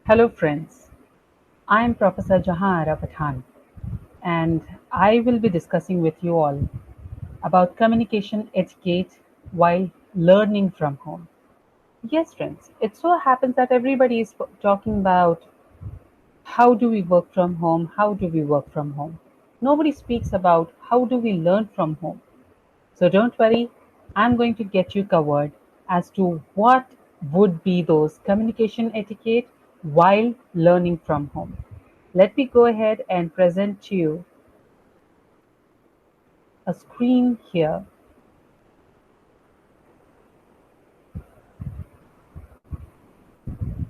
Hello, friends. I am Professor Jahan Ara Pathan, and I will be discussing with you all about communication etiquette while learning from home. Yes, friends, it so happens that everybody is talking about how do we work from home, how do we work from home. Nobody speaks about how do we learn from home. So don't worry, I'm going to get you covered as to what would be those communication etiquette while learning from home. Let me go ahead and present to you a screen here.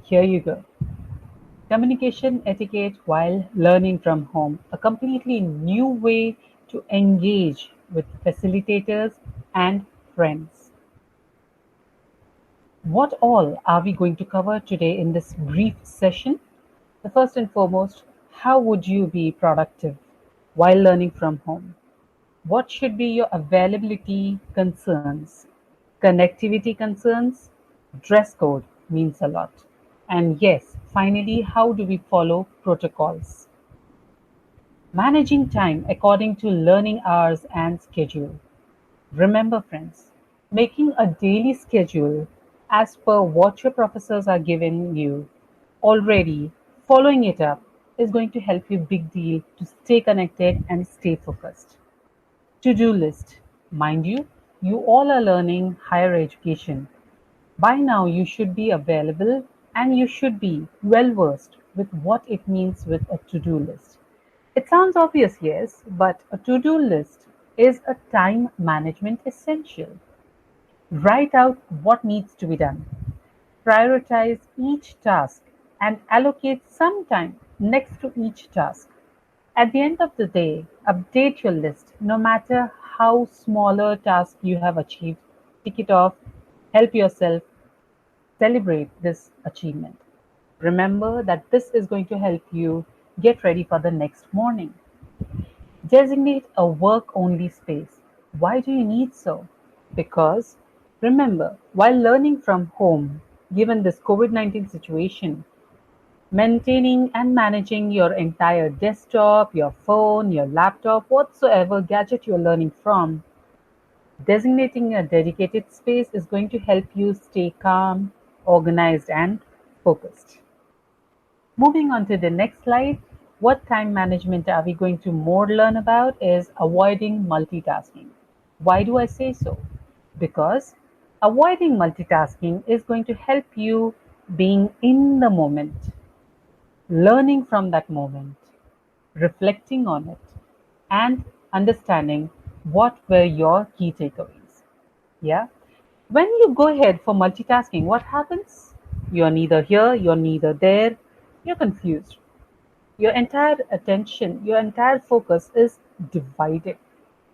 Here you go. Communication etiquette while learning from home, a completely new way to engage with facilitators and friends. What all are we going to cover today in this brief session? The first and foremost, how would you be productive while learning from home? What should be your availability concerns? Connectivity concerns? Dress code means a lot. And yes, finally, how do we follow protocols? Managing time according to learning hours and schedule. Remember, friends, making a daily schedule as per what your professors are giving you already, following it up is going to help you big deal to stay connected and stay focused. To-do list. Mind you, you all are learning higher education. By now, you should be available and you should be well versed with what it means with a to-do list. It sounds obvious, yes, but a to-do list is a time management essential. Write out what needs to be done. Prioritize each task and allocate some time next to each task. At the end of the day, update your list no matter how smaller task you have achieved. Tick it off, help yourself celebrate this achievement. Remember that this is going to help you get ready for the next morning. Designate a work only space. Why do you need so? Because remember, while learning from home, given this COVID 19 situation, maintaining and managing your entire desktop, your phone, your laptop, whatsoever gadget you're learning from, designating a dedicated space is going to help you stay calm, organized, and focused. Moving on to the next slide, what time management are we going to more learn about is avoiding multitasking. Why do I say so? Because avoiding multitasking is going to help you being in the moment, learning from that moment, reflecting on it, and understanding what were your key takeaways. Yeah. When you go ahead for multitasking, what happens? You're neither here, you're neither there, you're confused. Your entire attention, your entire focus is divided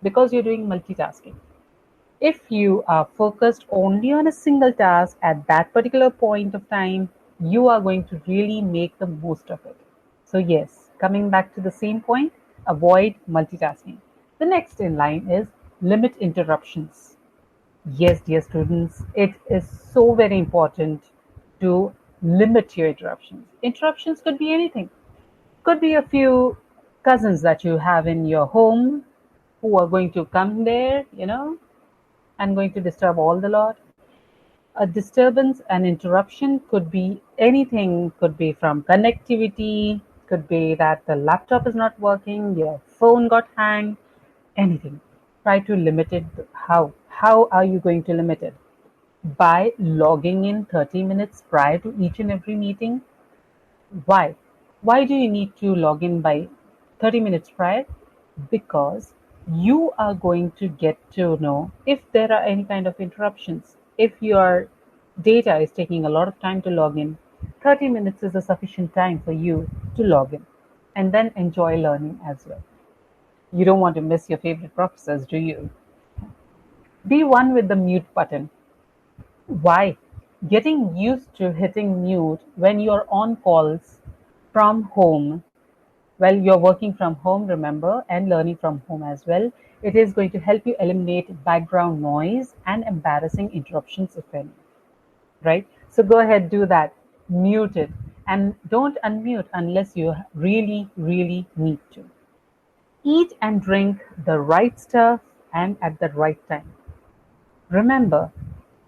because you're doing multitasking. If you are focused only on a single task at that particular point of time, you are going to really make the most of it. So, yes, coming back to the same point, avoid multitasking. The next in line is limit interruptions. Yes, dear students, it is so very important to limit your interruptions. Interruptions could be anything. Could be a few cousins that you have in your home who are going to come there, and going to disturb all the lot. A disturbance and interruption could be anything, could be from connectivity, could be that the laptop is not working, your phone got hanged, anything. Try to limit it. How? How are you going to limit it? By logging in 30 minutes prior to each and every meeting. Why? Why do you need to log in by 30 minutes prior? Because you are going to get to know if there are any kind of interruptions. If your data is taking a lot of time to log in, 30 minutes is a sufficient time for you to log in and then enjoy learning as well. You don't want to miss your favorite professors, do you? Be one with the mute button. Why? Getting used to hitting mute when you're on calls from home, well, you're working from home, remember, and learning from home as well. It is going to help you eliminate background noise and embarrassing interruptions, if any, right? So go ahead, do that. Mute it. And don't unmute unless you really, really need to. Eat and drink the right stuff and at the right time. Remember,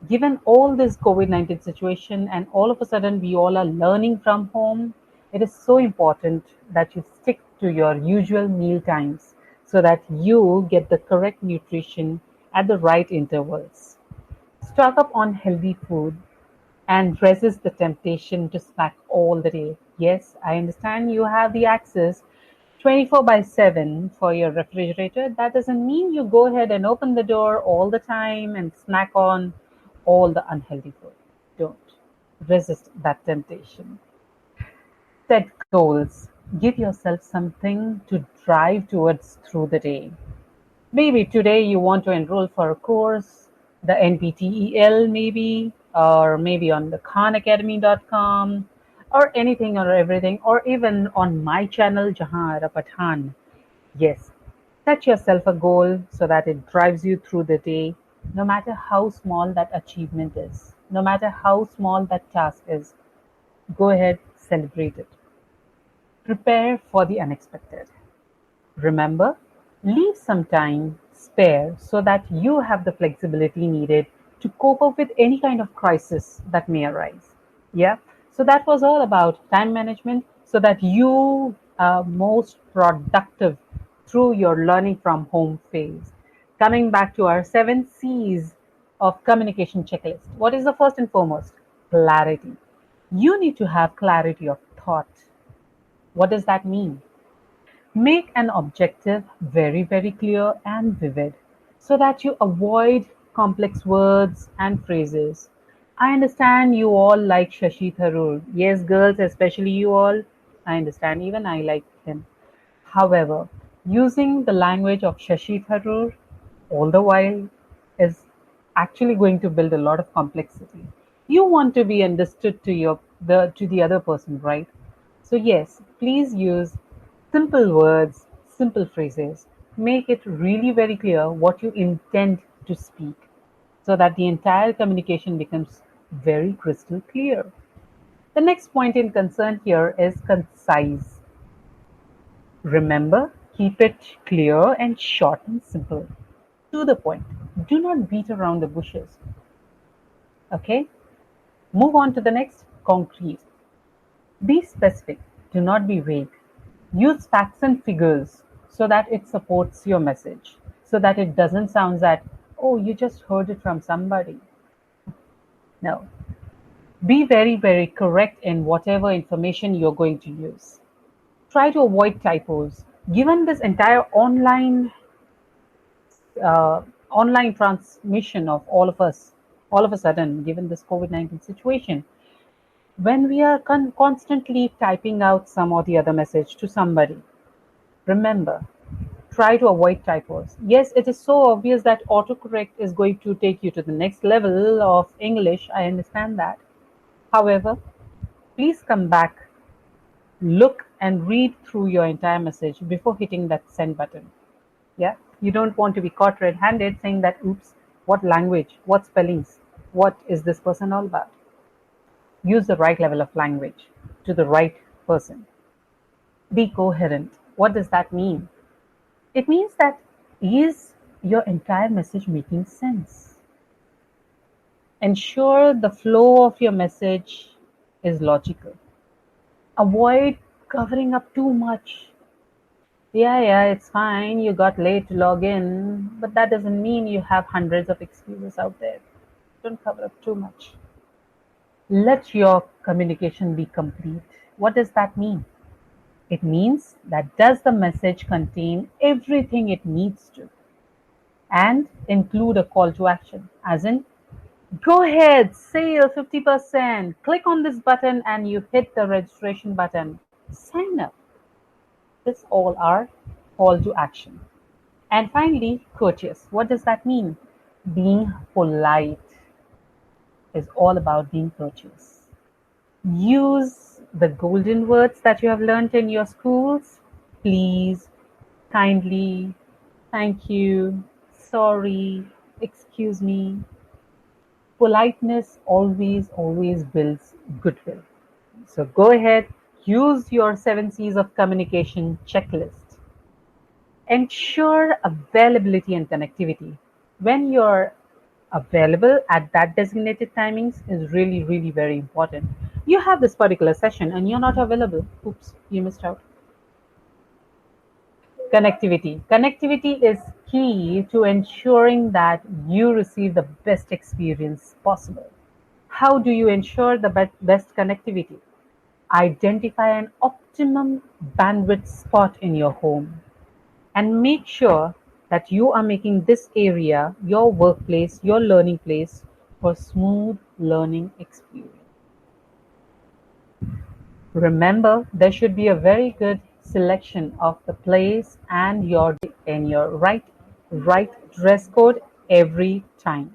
given all this COVID-19 situation and all of a sudden we all are learning from home, it is so important that you stick to your usual meal times so that you get the correct nutrition at the right intervals. Stock up on healthy food and resist the temptation to snack all the day. Yes, I understand you have the access 24 by 7 for your refrigerator. That doesn't mean you go ahead and open the door all the time and snack on all the unhealthy food. Don't resist that temptation. Set goals. Give yourself something to drive towards through the day. Maybe today you want to enroll for a course, the NPTEL maybe, or maybe on the khanacademy.com, or anything or everything, or even on my channel, Jahan Pathan. Yes, set yourself a goal so that it drives you through the day, no matter how small that achievement is, no matter how small that task is. Go ahead, celebrate it. Prepare for the unexpected. Remember, leave some time spare so that you have the flexibility needed to cope up with any kind of crisis that may arise. Yeah. So that was all about time management so that you are most productive through your learning from home phase. Coming back to our 7 C's of communication checklist. What is the first and foremost? Clarity. You need to have clarity of thought. What does that mean? Make an objective very, very clear and vivid so that you avoid complex words and phrases. I understand you all like Shashi Tharoor. Yes, girls, especially you all. I understand, even I like him. However, using the language of Shashi Tharoor all the while is actually going to build a lot of complexity. You want to be understood to the other person, right? So yes, please use simple words, simple phrases. Make it really very clear what you intend to speak so that the entire communication becomes very crystal clear. The next point in concern here is concise. Remember, keep it clear and short and simple. To the point. Do not beat around the bushes. Okay? Move on to the next concrete. Be specific. Do not be vague. Use facts and figures so that it supports your message, so that it doesn't sound that, oh, you just heard it from somebody. No. Be very, very correct in whatever information you're going to use. Try to avoid typos. Given this entire uh, online transmission of all of us, all of a sudden, given this COVID-19 situation, when we are constantly typing out some or the other message to somebody, remember, try to avoid typos. Yes, it is so obvious that autocorrect is going to take you to the next level of English. I understand that. However, please come back, look and read through your entire message before hitting that send button. Yeah, you don't want to be caught red-handed saying that, oops, what language, what spellings, what is this person all about? Use the right level of language to the right person. Be coherent. What does that mean? It means that is your entire message making sense? Ensure the flow of your message is logical. Avoid covering up too much. Yeah, yeah, it's fine. You got late to log in, but that doesn't mean you have hundreds of excuses out there. Don't cover up too much. Let your communication be complete. What does that mean? It means that does the message contain everything it needs to and include a call to action, as in, go ahead, sale 50%, click on this button and you hit the registration button, sign up. This all are call to action. And finally, courteous. What does that mean? Being polite is all about being courteous. Use the golden words that you have learned in your schools. Please, kindly, thank you, sorry, excuse me. Politeness always, always builds goodwill. So go ahead, use your 7 C's of communication checklist. Ensure availability and connectivity. When you're available at that designated timings is really, really very important. You have this particular session and you're not available. Oops, you missed out. Connectivity. Connectivity is key to ensuring that you receive the best experience possible. How do you ensure the best connectivity? Identify an optimum bandwidth spot in your home and make sure that you are making this area your workplace, your learning place for smooth learning experience. Remember, there should be a very good selection of the place and your right dress code every time.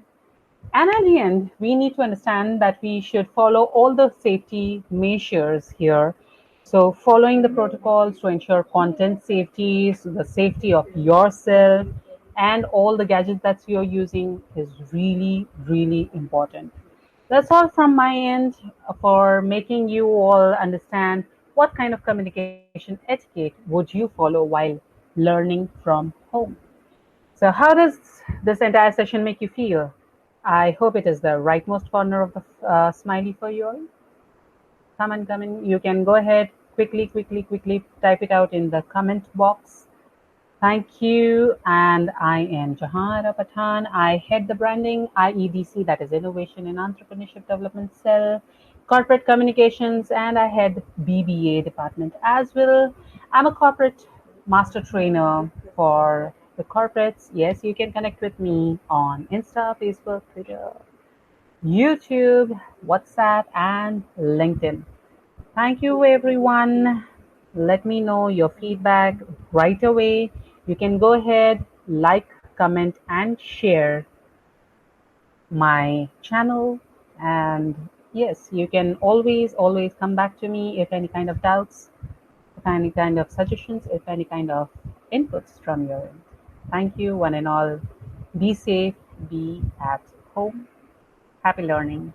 And at the end, we need to understand that we should follow all the safety measures here. So, following the protocols to ensure content safety, so the safety of yourself, and all the gadgets that you're using is really, really important. That's all from my end for making you all understand what kind of communication etiquette would you follow while learning from home. So, how does this entire session make you feel? I hope it is the rightmost corner of the smiley for you all. Come on, come in. You can go ahead, quickly type it out in the comment box. Thank you. And I am Jahara Pathan. I head the branding IEDC, that is Innovation and Entrepreneurship Development Cell, Corporate Communications, and I head BBA department as well. I'm a corporate master trainer for the corporates. Yes, you can connect with me on Insta, Facebook, Twitter, YouTube, WhatsApp, and LinkedIn. Thank you, everyone. Let me know your feedback right away. You can go ahead, like, comment, and share my channel. And yes, you can always come back to me if any kind of doubts, if any kind of suggestions, if any kind of inputs from your end. Thank you, one and all. Be safe, be at home. Happy learning.